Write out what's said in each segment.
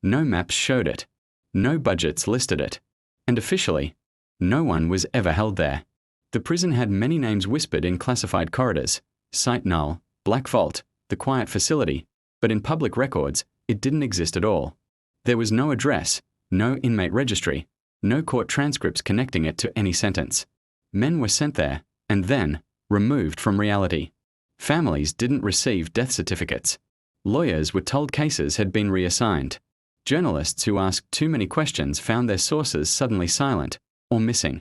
No maps showed it. No budgets listed it. And officially, no one was ever held there. The prison had many names whispered in classified corridors: Site Null, Black Vault, the Quiet Facility, but in public records, it didn't exist at all. There was no address, no inmate registry, no court transcripts connecting it to any sentence. Men were sent there, and then removed from reality. Families didn't receive death certificates. Lawyers were told cases had been reassigned. Journalists who asked too many questions found their sources suddenly silent or missing.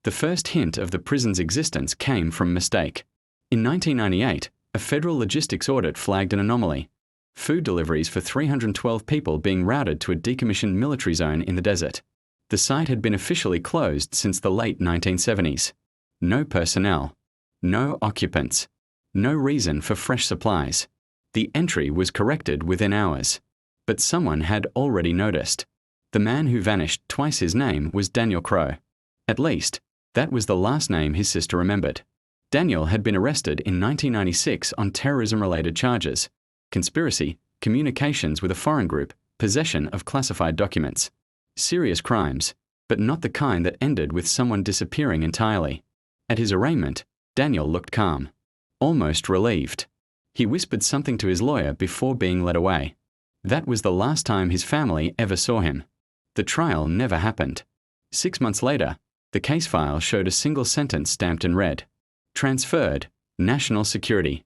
The first hint of the prison's existence came from mistake. In 1998, a federal logistics audit flagged an anomaly: food deliveries for 312 people being routed to a decommissioned military zone in the desert. The site had been officially closed since the late 1970s. No personnel. No occupants. No reason for fresh supplies. The entry was corrected within hours. But someone had already noticed. The man who vanished twice his name was Daniel Crow. At least, that was the last name his sister remembered. Daniel had been arrested in 1996 on terrorism-related charges: conspiracy, communications with a foreign group, possession of classified documents. Serious crimes, but not the kind that ended with someone disappearing entirely. At his arraignment, Daniel looked calm, almost relieved. He whispered something to his lawyer before being led away. That was the last time his family ever saw him. The trial never happened. 6 months later, the case file showed a single sentence stamped in red: transferred, national security.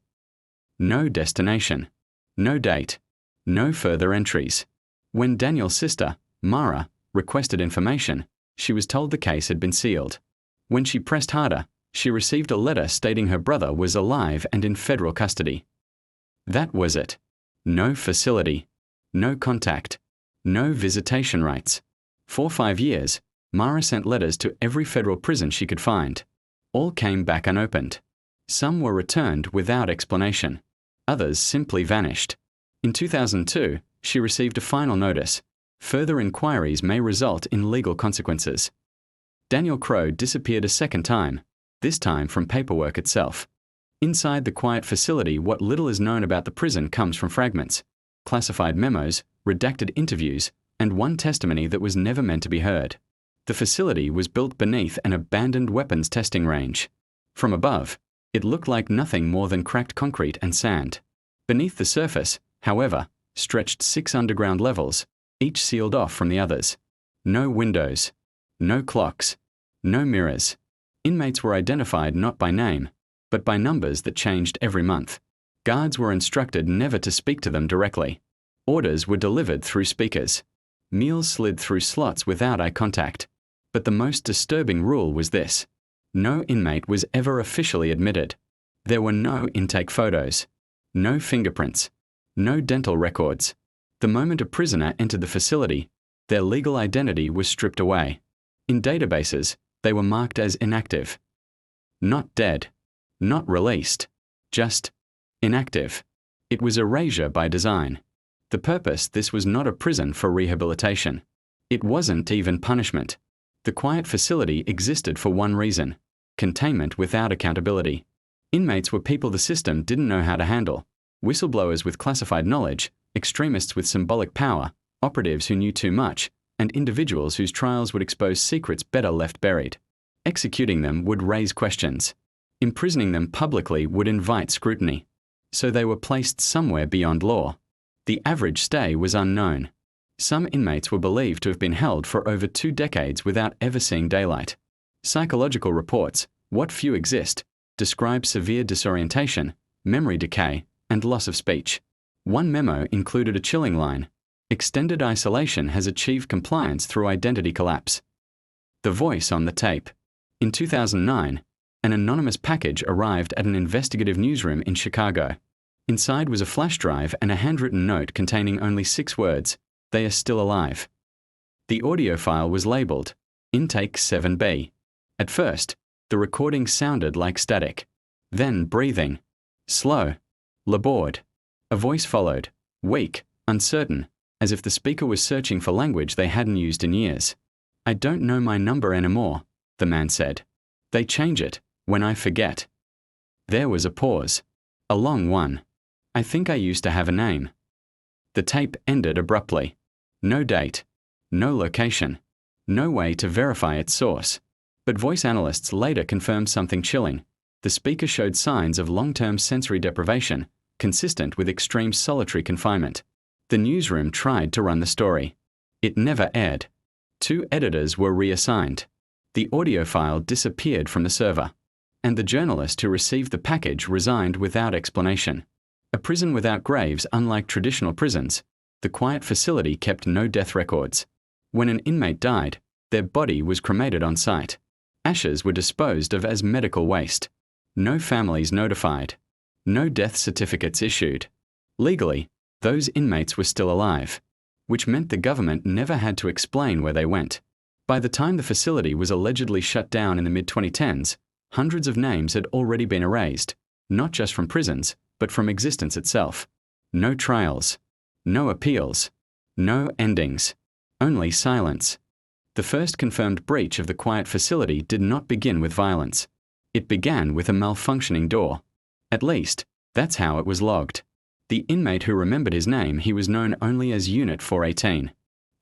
No destination. No date. No further entries. When Daniel's sister, Mara, requested information, she was told the case had been sealed. When she pressed harder, she received a letter stating her brother was alive and in federal custody. That was it. No facility. No contact. No visitation rights. For 5 years, Mara sent letters to every federal prison she could find. All came back unopened. Some were returned without explanation. Others simply vanished. In 2002, she received a final notice: further inquiries may result in legal consequences. Daniel Crow disappeared a second time, this time from paperwork itself. Inside the Quiet Facility, what little is known about the prison comes from fragments: classified memos, redacted interviews, and one testimony that was never meant to be heard. The facility was built beneath an abandoned weapons testing range. From above, it looked like nothing more than cracked concrete and sand. Beneath the surface, however, stretched 6 underground levels, each sealed off from the others. No windows. No clocks. No mirrors. Inmates were identified not by name, but by numbers that changed every month. Guards were instructed never to speak to them directly. Orders were delivered through speakers. Meals slid through slots without eye contact. But the most disturbing rule was this: no inmate was ever officially admitted. There were no intake photos. No fingerprints. No dental records. The moment a prisoner entered the facility, their legal identity was stripped away. In databases, they were marked as inactive. Not dead. Not released. Just inactive. It was erasure by design. The purpose: this was not a prison for rehabilitation. It wasn't even punishment. The Quiet Facility existed for one reason: containment without accountability. Inmates were people the system didn't know how to handle: whistleblowers with classified knowledge, extremists with symbolic power, operatives who knew too much, and individuals whose trials would expose secrets better left buried. Executing them would raise questions. Imprisoning them publicly would invite scrutiny. So they were placed somewhere beyond law. The average stay was unknown. Some inmates were believed to have been held for over 2 decades without ever seeing daylight. Psychological reports, what few exist, describe severe disorientation, memory decay, and loss of speech. One memo included a chilling line: extended isolation has achieved compliance through identity collapse. The voice on the tape. In 2009, an anonymous package arrived at an investigative newsroom in Chicago. Inside was a flash drive and a handwritten note containing only 6 words: "They are still alive." The audio file was labeled Intake 7B. At first, the recording sounded like static. Then breathing. Slow. Labored. A voice followed, weak, uncertain, as if the speaker was searching for language they hadn't used in years. "I don't know my number anymore," the man said. "They change it when I forget." There was a pause. A long one. "I think I used to have a name." The tape ended abruptly. No date. No location. No way to verify its source. But voice analysts later confirmed something chilling. The speaker showed signs of long-term sensory deprivation, consistent with extreme solitary confinement. The newsroom tried to run the story. It never aired. 2 editors were reassigned. The audio file disappeared from the server. And the journalist who received the package resigned without explanation. A prison without graves, unlike traditional prisons, the quiet facility kept no death records. When an inmate died, their body was cremated on site. Ashes were disposed of as medical waste. No families notified. No death certificates issued. Legally, those inmates were still alive, which meant the government never had to explain where they went. By the time the facility was allegedly shut down in the mid-2010s, hundreds of names had already been erased, not just from prisons, but from existence itself. No trials. No appeals. No endings. Only silence. The first confirmed breach of the quiet facility did not begin with violence. It began with a malfunctioning door. At least, that's how it was logged. The inmate who remembered his name, he was known only as Unit 418.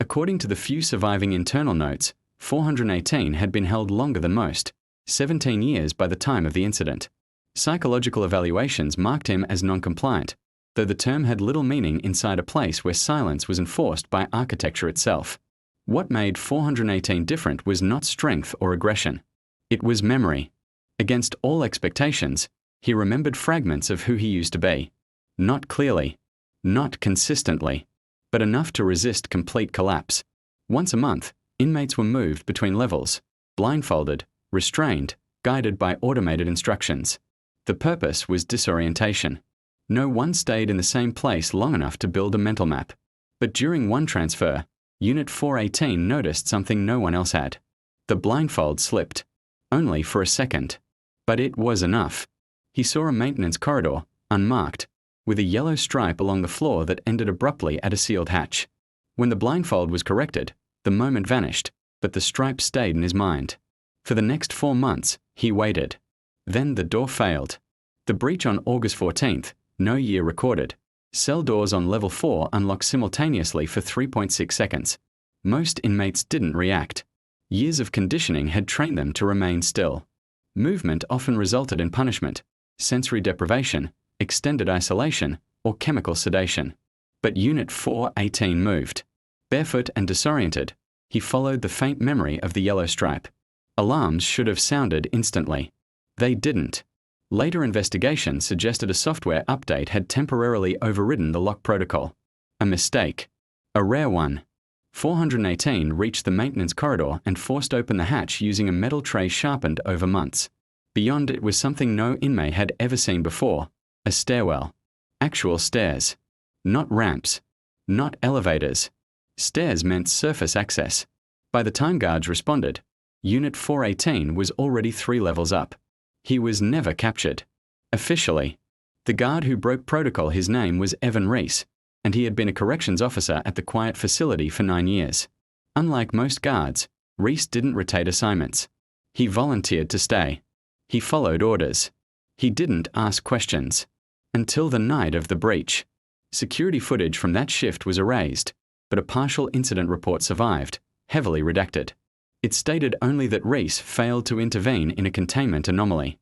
According to the few surviving internal notes, 418 had been held longer than most, 17 years by the time of the incident. Psychological evaluations marked him as non-compliant, though the term had little meaning inside a place where silence was enforced by architecture itself. What made 418 different was not strength or aggression. It was memory. Against all expectations, he remembered fragments of who he used to be. Not clearly, not consistently, but enough to resist complete collapse. Once a month, inmates were moved between levels, blindfolded, restrained, guided by automated instructions. The purpose was disorientation. No one stayed in the same place long enough to build a mental map. But during one transfer, Unit 418 noticed something no one else had. The blindfold slipped. Only for a second. But it was enough. He saw a maintenance corridor, unmarked, with a yellow stripe along the floor that ended abruptly at a sealed hatch. When the blindfold was corrected, the moment vanished, but the stripe stayed in his mind. For the next 4 months, he waited. Then the door failed. The breach on August 14th, no year recorded. Cell doors on level 4 unlocked simultaneously for 3.6 seconds. Most inmates didn't react. Years of conditioning had trained them to remain still. Movement often resulted in punishment, sensory deprivation, extended isolation, or chemical sedation. But Unit 418 moved. Barefoot and disoriented, he followed the faint memory of the yellow stripe. Alarms should have sounded instantly. They didn't. Later investigation suggested a software update had temporarily overridden the lock protocol. A mistake. A rare one. 418 reached the maintenance corridor and forced open the hatch using a metal tray sharpened over months. Beyond it was something no inmate had ever seen before. A stairwell. Actual stairs. Not ramps. Not elevators. Stairs meant surface access. By the time guards responded, Unit 418 was already 3 levels up. He was never captured. Officially. The guard who broke protocol, his name was Evan Reese, and he had been a corrections officer at the quiet facility for 9 years. Unlike most guards, Reese didn't rotate assignments. He volunteered to stay. He followed orders. He didn't ask questions. Until the night of the breach. Security footage from that shift was erased, but a partial incident report survived, heavily redacted. It stated only that Reese failed to intervene in a containment anomaly.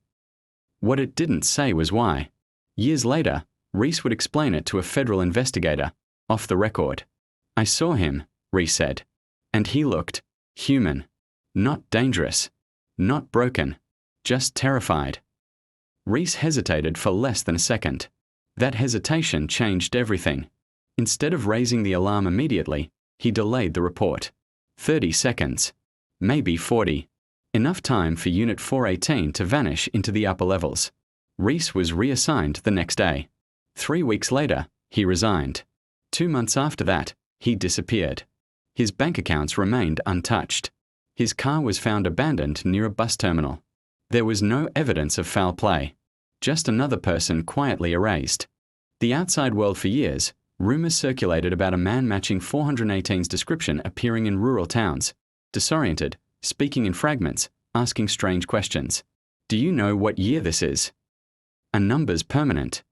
What it didn't say was why. Years later, Reese would explain it to a federal investigator, off the record. "I saw him," Reese said, "and he looked human. Not dangerous. Not broken. Just terrified." Reese hesitated for less than a second. That hesitation changed everything. Instead of raising the alarm immediately, he delayed the report. 30 seconds. Maybe 40. Enough time for Unit 418 to vanish into the upper levels. Reese was reassigned the next day. 3 weeks later, he resigned. 2 months after that, he disappeared. His bank accounts remained untouched. His car was found abandoned near a bus terminal. There was no evidence of foul play. Just another person quietly erased. The outside world for years, rumors circulated about a man matching 418's description appearing in rural towns. Disoriented, speaking in fragments, asking strange questions. Do you know what year this is? Are numbers permanent?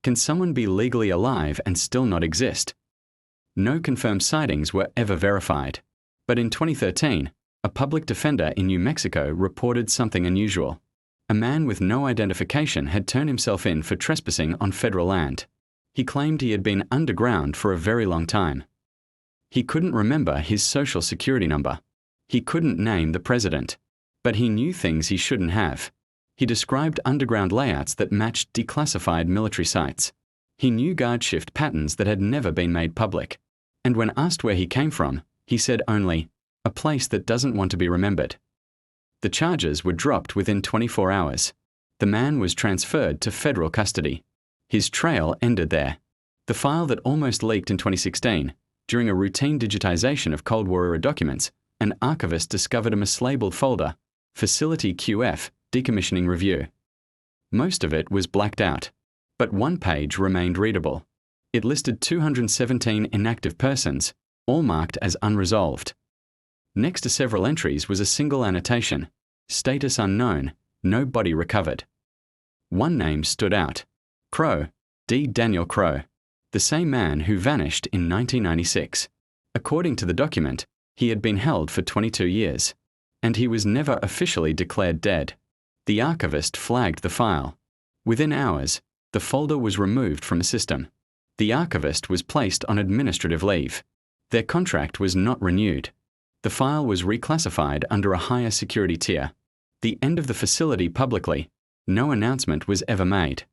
Can someone be legally alive and still not exist? No confirmed sightings were ever verified. But in 2013, a public defender in New Mexico reported something unusual. A man with no identification had turned himself in for trespassing on federal land. He claimed he had been underground for a very long time. He couldn't remember his social security number. He couldn't name the president. But he knew things he shouldn't have. He described underground layouts that matched declassified military sites. He knew guard shift patterns that had never been made public. And when asked where he came from, he said only, "A place that doesn't want to be remembered." The charges were dropped within 24 hours. The man was transferred to federal custody. His trail ended there. The file that almost leaked in 2016, during a routine digitization of Cold War era documents, an archivist discovered a mislabeled folder, Facility QF, Decommissioning Review. Most of it was blacked out, but one page remained readable. It listed 217 inactive persons, all marked as unresolved. Next to several entries was a single annotation, status unknown, no body recovered. One name stood out, Crow, D. Daniel Crow, the same man who vanished in 1996. According to the document, he had been held for 22 years, and he was never officially declared dead. The archivist flagged the file. Within hours, the folder was removed from the system. The archivist was placed on administrative leave. Their contract was not renewed. The file was reclassified under a higher security tier. The end of the facility publicly, no announcement was ever made.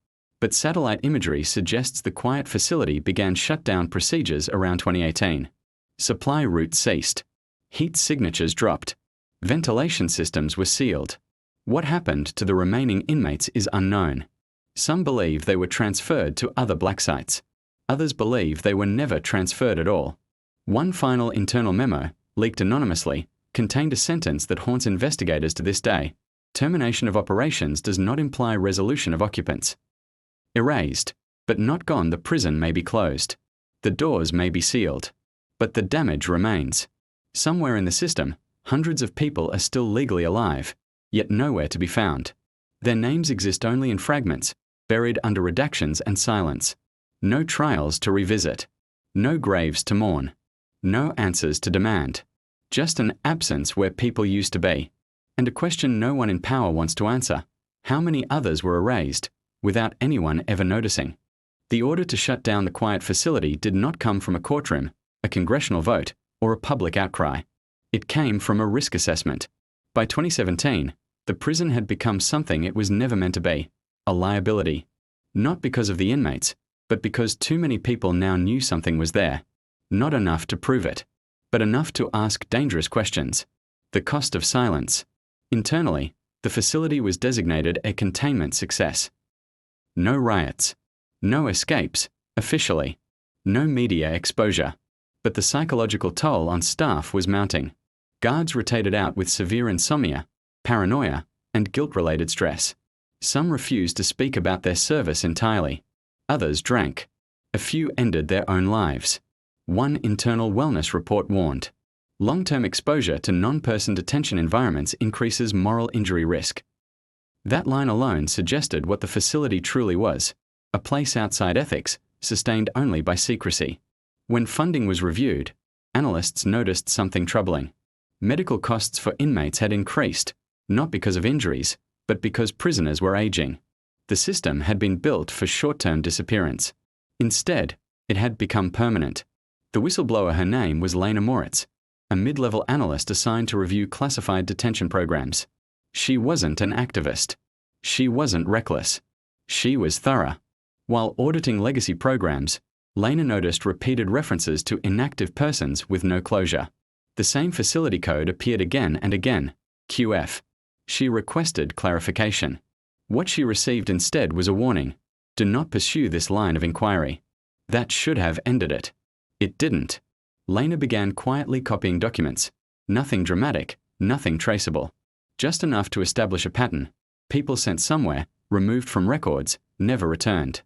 But satellite imagery suggests the quiet facility began shutdown procedures around 2018. Supply routes ceased. Heat signatures dropped. Ventilation systems were sealed. What happened to the remaining inmates is unknown. Some believe they were transferred to other black sites. Others believe they were never transferred at all. One final internal memo, leaked anonymously, contained a sentence that haunts investigators to this day. Termination of operations does not imply resolution of occupants. Erased, but not gone. The prison may be closed. The doors may be sealed. But the damage remains. Somewhere in the system, hundreds of people are still legally alive, yet nowhere to be found. Their names exist only in fragments, buried under redactions and silence. No trials to revisit. No graves to mourn. No answers to demand. Just an absence where people used to be. And a question no one in power wants to answer. How many others were erased, without anyone ever noticing? The order to shut down the quiet facility did not come from a courtroom, a congressional vote, or a public outcry. It came from a risk assessment. By 2017, the prison had become something it was never meant to be, a liability. Not because of the inmates, but because too many people now knew something was there. Not enough to prove it, but enough to ask dangerous questions. The cost of silence. Internally, the facility was designated a containment success. No riots. No escapes, officially. No media exposure. But the psychological toll on staff was mounting. Guards rotated out with severe insomnia, paranoia, and guilt-related stress. Some refused to speak about their service entirely. Others drank. A few ended their own lives. One internal wellness report warned, long-term exposure to non-person detention environments increases moral injury risk. That line alone suggested what the facility truly was, a place outside ethics, sustained only by secrecy. When funding was reviewed, analysts noticed something troubling. Medical costs for inmates had increased, not because of injuries, but because prisoners were aging. The system had been built for short-term disappearance. Instead, it had become permanent. The whistleblower, her name was Lena Moritz, a mid-level analyst assigned to review classified detention programs. She wasn't an activist. She wasn't reckless. She was thorough. While auditing legacy programs, Lena noticed repeated references to inactive persons with no closure. The same facility code appeared again and again, QF. She requested clarification. What she received instead was a warning. Do not pursue this line of inquiry. That should have ended it. It didn't. Lena began quietly copying documents. Nothing dramatic, nothing traceable. Just enough to establish a pattern. People sent somewhere, removed from records, never returned.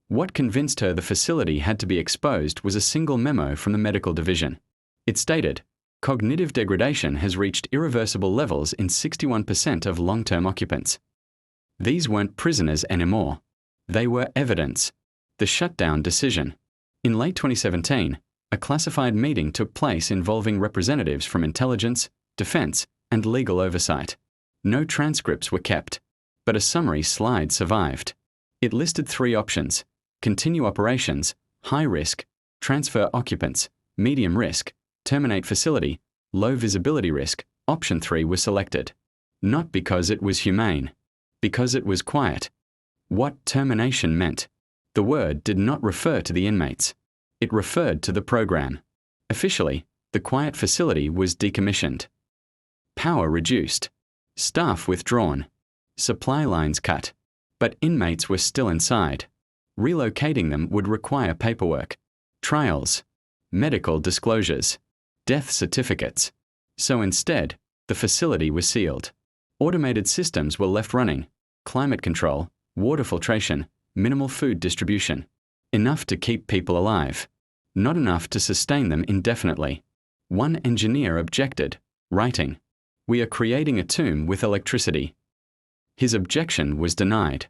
What convinced her the facility had to be exposed was a single memo from the medical division. It stated, cognitive degradation has reached irreversible levels in 61% of long-term occupants. These weren't prisoners anymore. They were evidence. The shutdown decision. In late 2017, A classified meeting took place involving representatives from intelligence, defense, and legal oversight. No transcripts were kept, but a summary slide survived. It listed 3 options: continue operations, high risk, transfer occupants, medium risk, terminate facility, low visibility risk. Option 3 was selected. Not because it was humane, because it was quiet. What termination meant? The word did not refer to the inmates. It referred to the program. Officially, the quiet facility was decommissioned. Power reduced. Staff withdrawn. Supply lines cut. But inmates were still inside. Relocating them would require paperwork, trials, medical disclosures, death certificates. So instead, the facility was sealed. Automated systems were left running: climate control, water filtration, minimal food distribution. Enough to keep people alive, not enough to sustain them indefinitely. One engineer objected, writing, "We are creating a tomb with electricity." His objection was denied.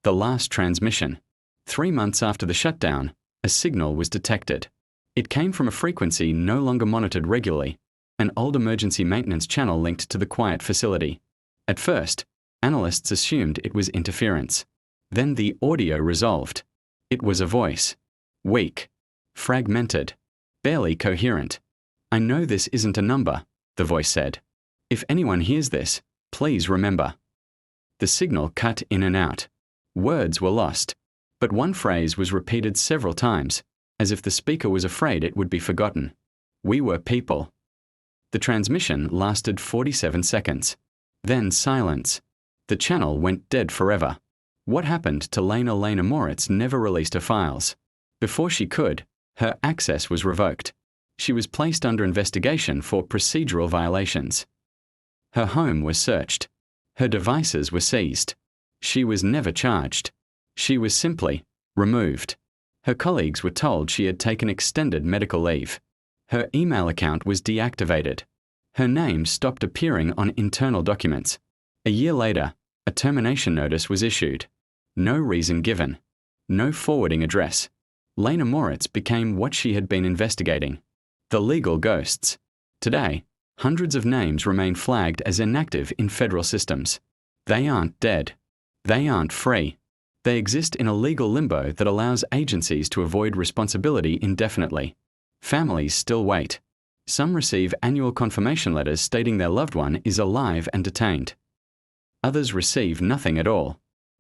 The last transmission. 3 months after the shutdown, a signal was detected. It came from a frequency no longer monitored regularly, an old emergency maintenance channel linked to the quiet facility. At first, analysts assumed it was interference. Then the audio resolved. It was a voice. Weak. Fragmented. Barely coherent. "I know this isn't a number," the voice said. "If anyone hears this, please remember." The signal cut in and out. Words were lost, but one phrase was repeated several times, as if the speaker was afraid it would be forgotten. "We were people." The transmission lasted 47 seconds. Then silence. The channel went dead forever. What happened to Lena Moritz never released her files. Before she could, her access was revoked. She was placed under investigation for procedural violations. Her home was searched. Her devices were seized. She was never charged. She was simply removed. Her colleagues were told she had taken extended medical leave. Her email account was deactivated. Her name stopped appearing on internal documents. A year later, a termination notice was issued. No reason given. No forwarding address. Lena Moritz became what she had been investigating: the legal ghosts. Today, hundreds of names remain flagged as inactive in federal systems. They aren't dead. They aren't free. They exist in a legal limbo that allows agencies to avoid responsibility indefinitely. Families still wait. Some receive annual confirmation letters stating their loved one is alive and detained. Others receive nothing at all.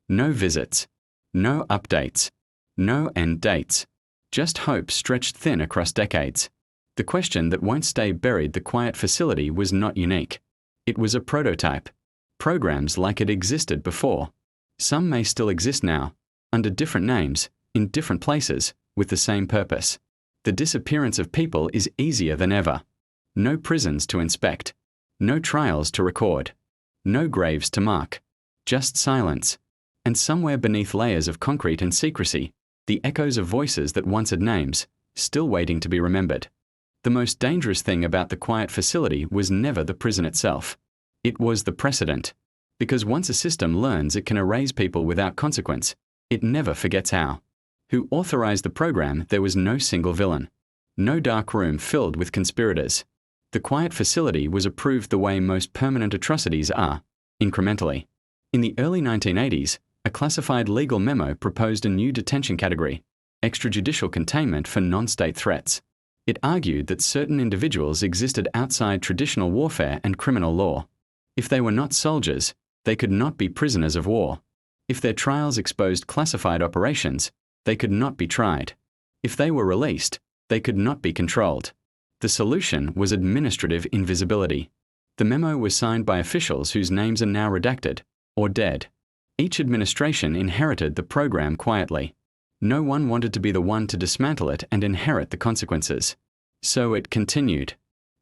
No visits. No updates. No end dates. Just hope stretched thin across decades. The question that won't stay buried: the quiet facility was not unique. It was a prototype. Programs like it existed before. Some may still exist now, under different names, in different places, with the same purpose. The disappearance of people is easier than ever. No prisons to inspect. No trials to record. No graves to mark. Just silence. And somewhere beneath layers of concrete and secrecy, the echoes of voices that once had names, still waiting to be remembered. The most dangerous thing about the quiet facility was never the prison itself. It was the precedent. Because once a system learns it can erase people without consequence, it never forgets how. Who authorized the program? There was no single villain. No dark room filled with conspirators. The quiet facility was approved the way most permanent atrocities are, incrementally. In the early 1980s, a classified legal memo proposed a new detention category: extrajudicial containment for non-state threats. It argued that certain individuals existed outside traditional warfare and criminal law. If they were not soldiers, they could not be prisoners of war. If their trials exposed classified operations, they could not be tried. If they were released, they could not be controlled. The solution was administrative invisibility. The memo was signed by officials whose names are now redacted, or dead. Each administration inherited the program quietly. No one wanted to be the one to dismantle it and inherit the consequences. So it continued.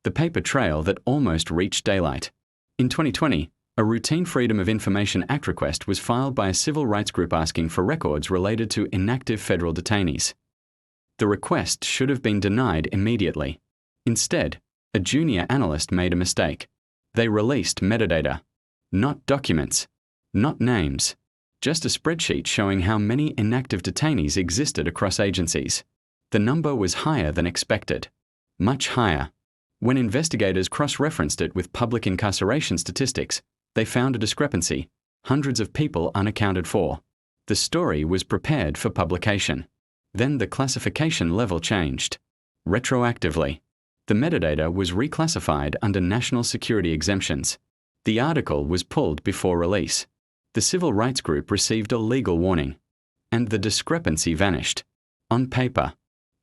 The paper trail that almost reached daylight. In 2020, a routine Freedom of Information Act request was filed by a civil rights group asking for records related to inactive federal detainees. The request should have been denied immediately. Instead, a junior analyst made a mistake. They released metadata. Not documents. Not names. Just a spreadsheet showing how many inactive detainees existed across agencies. The number was higher than expected. Much higher. When investigators cross-referenced it with public incarceration statistics, they found a discrepancy. Hundreds of people unaccounted for. The story was prepared for publication. Then the classification level changed. Retroactively. The metadata was reclassified under national security exemptions. The article was pulled before release. The civil rights group received a legal warning. And the discrepancy vanished. On paper.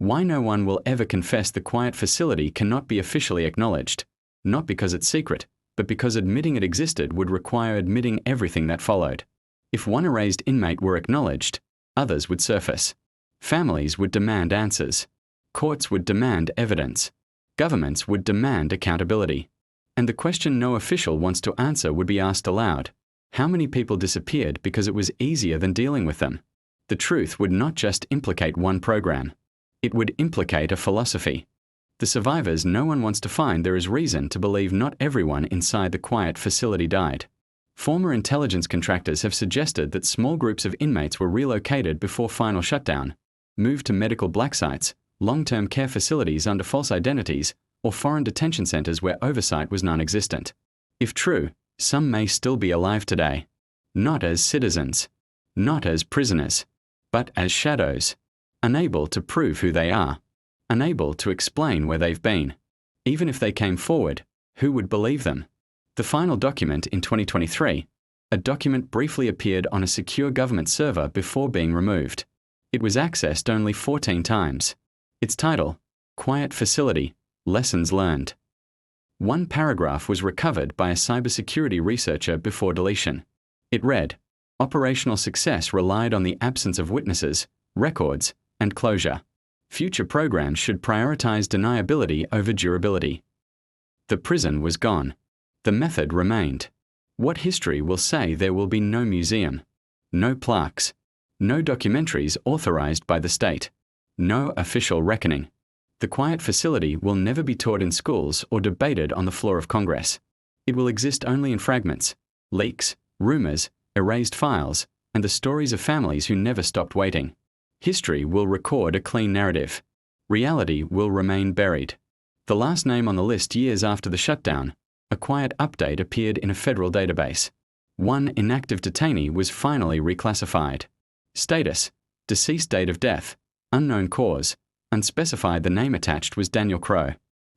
Why no one will ever confess the quiet facility cannot be officially acknowledged, not because it's secret, but because admitting it existed would require admitting everything that followed. If one erased inmate were acknowledged, others would surface. Families would demand answers. Courts would demand evidence. Governments would demand accountability. And the question no official wants to answer would be asked aloud. How many people disappeared because it was easier than dealing with them? The truth would not just implicate one program. It would implicate a philosophy. The survivors no one wants to find there is reason to believe not everyone inside the quiet facility died. Former intelligence contractors have suggested that small groups of inmates were relocated before final shutdown, moved to medical black sites, long-term care facilities under false identities, or foreign detention centers where oversight was non-existent. If true, some may still be alive today. Not as citizens. Not as prisoners. But as shadows. Unable to prove who they are. Unable to explain where they've been. Even if they came forward, who would believe them? The final document in 2023, a document briefly appeared on a secure government server before being removed. It was accessed only 14 times. Its title, Quiet Facility, Lessons Learned. One paragraph was recovered by a cybersecurity researcher before deletion. It read, Operational success relied on the absence of witnesses, records, and closure. Future programs should prioritize deniability over durability. The prison was gone. The method remained. What history will say there will be no museum, no plaques, no documentaries authorized by the state, no official reckoning? The quiet facility will never be taught in schools or debated on the floor of Congress. It will exist only in fragments, leaks, rumors, erased files, and the stories of families who never stopped waiting. History will record a clean narrative. Reality will remain buried. The last name on the list years after the shutdown, a quiet update appeared in a federal database. One inactive detainee was finally reclassified. Status, deceased date of death, unknown cause, unspecified. The name attached was Daniel Crow.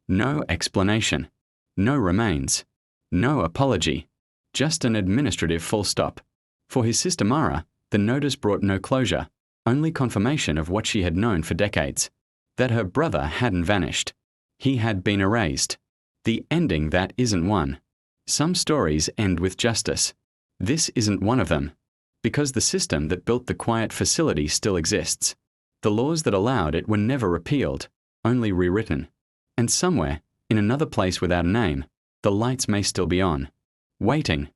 No explanation. No remains. No apology. Just an administrative full stop. For his sister Mara, the notice brought no closure, only confirmation of what she had known for decades. That her brother hadn't vanished. He had been erased. The ending that isn't one. Some stories end with justice. This isn't one of them. Because the system that built the quiet facility still exists. The laws that allowed it were never repealed, only rewritten. And somewhere, in another place without a name, the lights may still be on. Waiting.